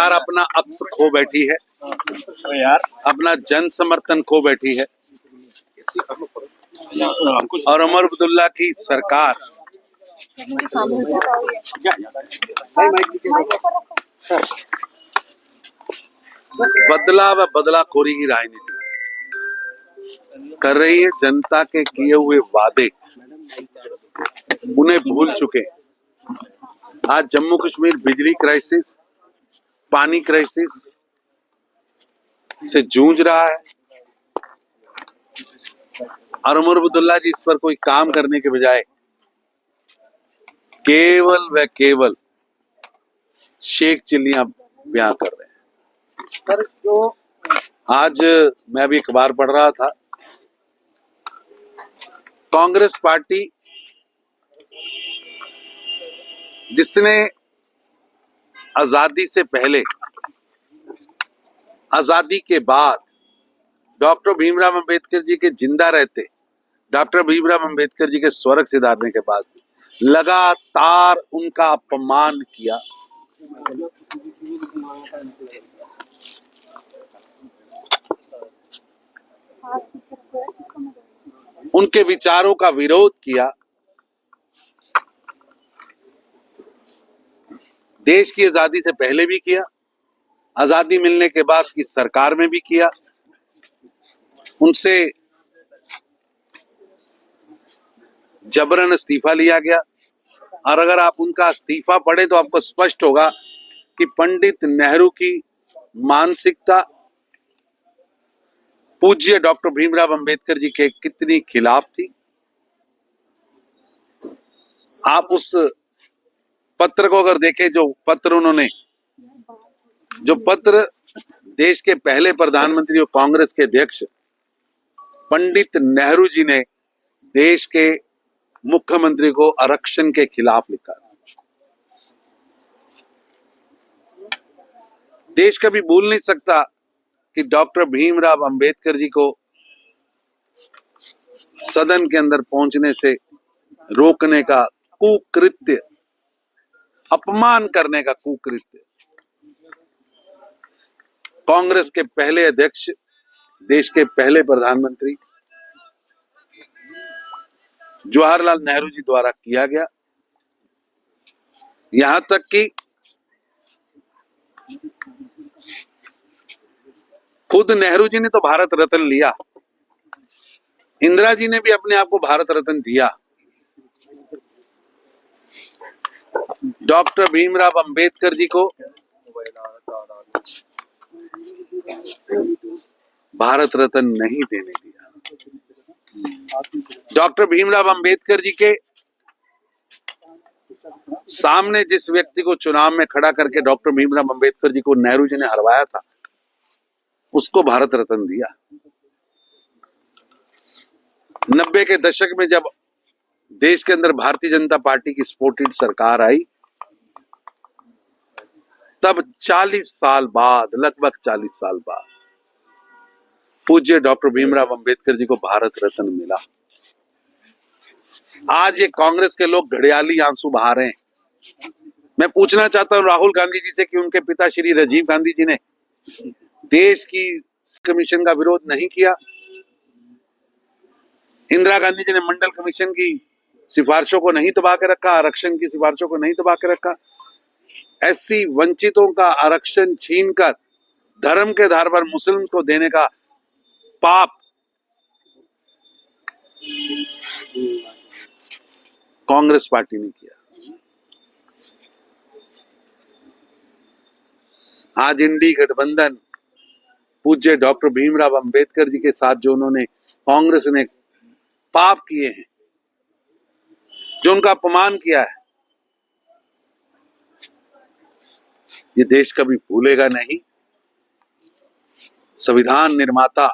सरकार अपना अक्स खो बैठी है, अपना जन समर्थन खो बैठी है और उमर अब्दुल्ला की सरकार बदला व बदलाखोरी की राजनीति कर रही है। जनता के किए हुए वादे उन्हें भूल चुके। आज जम्मू कश्मीर बिजली क्राइसिस, पानी क्राइसिस से जूझ रहा है और उमर अब्दुल्ला जी इस पर कोई काम करने के बजाय केवल व केवल शेख चिल्लियां बयां कर रहे हैं। आज मैं भी अखबार पढ़ रहा था, कांग्रेस पार्टी जिसने आजादी से पहले, आजादी के बाद डॉक्टर भीमराव अंबेडकर जी के जिंदा रहते, डॉक्टर भीमराव अंबेडकर जी के स्वर्ग सिधारने के बाद लगातार उनका अपमान किया, उनके विचारों का विरोध किया, देश की आजादी से पहले भी किया, आजादी मिलने के बाद की सरकार में भी किया। उनसे जबरन इस्तीफा लिया गया और अगर आप उनका इस्तीफा पढ़े तो आपको स्पष्ट होगा कि पंडित नेहरू की मानसिकता पूज्य डॉक्टर भीमराव अंबेडकर जी के कितनी खिलाफ थी। आप उस पत्र को अगर देखें, जो पत्र देश के पहले प्रधानमंत्री और कांग्रेस के अध्यक्ष पंडित नेहरू जी ने देश के मुख्यमंत्री को आरक्षण के खिलाफ लिखा। देश कभी भूल नहीं सकता कि डॉक्टर भीमराव अंबेडकर जी को सदन के अंदर पहुंचने से रोकने का कुकृत्य, अपमान करने का कुकृत्य कांग्रेस के पहले अध्यक्ष, देश के पहले प्रधानमंत्री जवाहरलाल नेहरू जी द्वारा किया गया। यहां तक कि खुद नेहरू जी ने तो भारत रत्न लिया, इंदिरा जी ने भी अपने आप को भारत रत्न दिया। डॉक्टर भीमराव अंबेडकर जी को भारत रत्न नहीं देने दिया। डॉक्टर भीमराव अंबेडकर जी के सामने जिस व्यक्ति को चुनाव में खड़ा करके डॉक्टर भीमराव अंबेडकर जी को नेहरू जी ने हरवाया था, उसको भारत रत्न दिया। 90 के दशक में जब देश के अंदर भारतीय जनता पार्टी की सपोर्टेड सरकार आई, तब 40 साल बाद, लगभग 40 साल बाद पूज्य डॉक्टर भीमराव अंबेडकर जी को भारत रत्न मिला। आज ये कांग्रेस के लोग घड़ियाली आंसू बहा रहे हैं। मैं पूछना चाहता हूं राहुल गांधी जी से कि उनके पिता श्री राजीव गांधी जी ने देश की कमीशन का विरोध नहीं किया। इंदिरा गांधी जी ने मंडल कमीशन की सिफारिशों को नहीं दबा के रखा, आरक्षण की सिफारिशों को नहीं दबा के रखा। एससी वंचितों का आरक्षण छीनकर धर्म के आधार पर मुस्लिम को देने का पाप कांग्रेस पार्टी ने किया। आज इंडी गठबंधन पूज्य डॉक्टर भीमराव अंबेडकर जी के साथ जो उन्होंने, कांग्रेस ने पाप किए हैं, जो उनका अपमान किया है, ये देश कभी भूलेगा नहीं। संविधान निर्माता,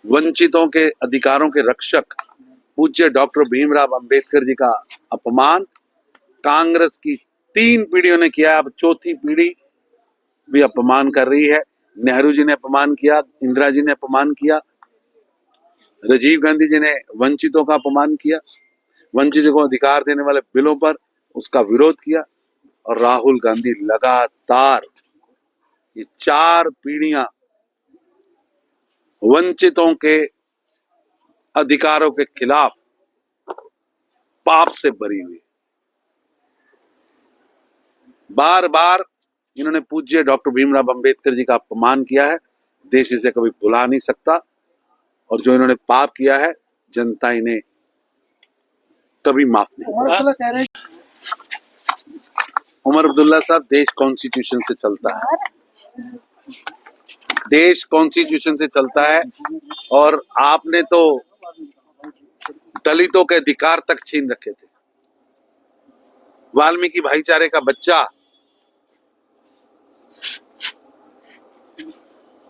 वंचितों के अधिकारों के रक्षक पूज्य डॉक्टर भीमराव अंबेडकर जी का अपमान कांग्रेस की 3 पीढ़ियों ने किया। अब 4थी पीढ़ी भी अपमान कर रही है। नेहरू जी ने अपमान किया, इंदिरा जी ने अपमान किया, राजीव गांधी जी ने वंचितों का अपमान किया, वंचितों को अधिकार देने वाले बिलों पर उसका विरोध किया और राहुल गांधी लगातार ये 4 पीढ़ियां वंचितों के अधिकारों के खिलाफ पाप से भरी हुई। बार बार इन्होंने पूज्य डॉक्टर भीमराव अंबेडकर जी का अपमान किया है। देश इसे कभी भुला नहीं सकता, और जो इन्होंने पाप किया है जनता इन्हें कभी माफ नहीं। उमर अब्दुल्ला साहब, देश कॉन्स्टिट्यूशन से चलता है, देश कॉन्स्टिट्यूशन से चलता है, और आपने तो दलितों के अधिकार तक छीन रखे थे। वाल्मीकि भाईचारे का बच्चा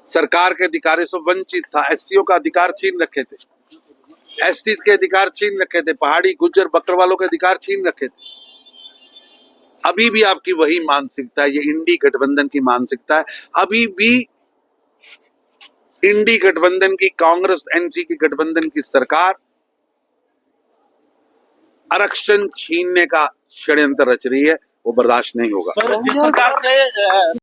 सरकार के अधिकारों से वंचित था, एससीओ का अधिकार छीन रखे थे, एसटीज के अधिकार छीन रखे थे, पहाड़ी गुज्जर बकरवालों के अधिकार छीन रखे थे। अभी भी आपकी वही मानसिकता है, ये इंडी गठबंधन की मानसिकता है। अभी भी इंडी गठबंधन की, कांग्रेस एनसी की गठबंधन की सरकार आरक्षण छीनने का षड्यंत्र रच रही है, वो बर्दाश्त नहीं होगा। सर, जिस प्रकार से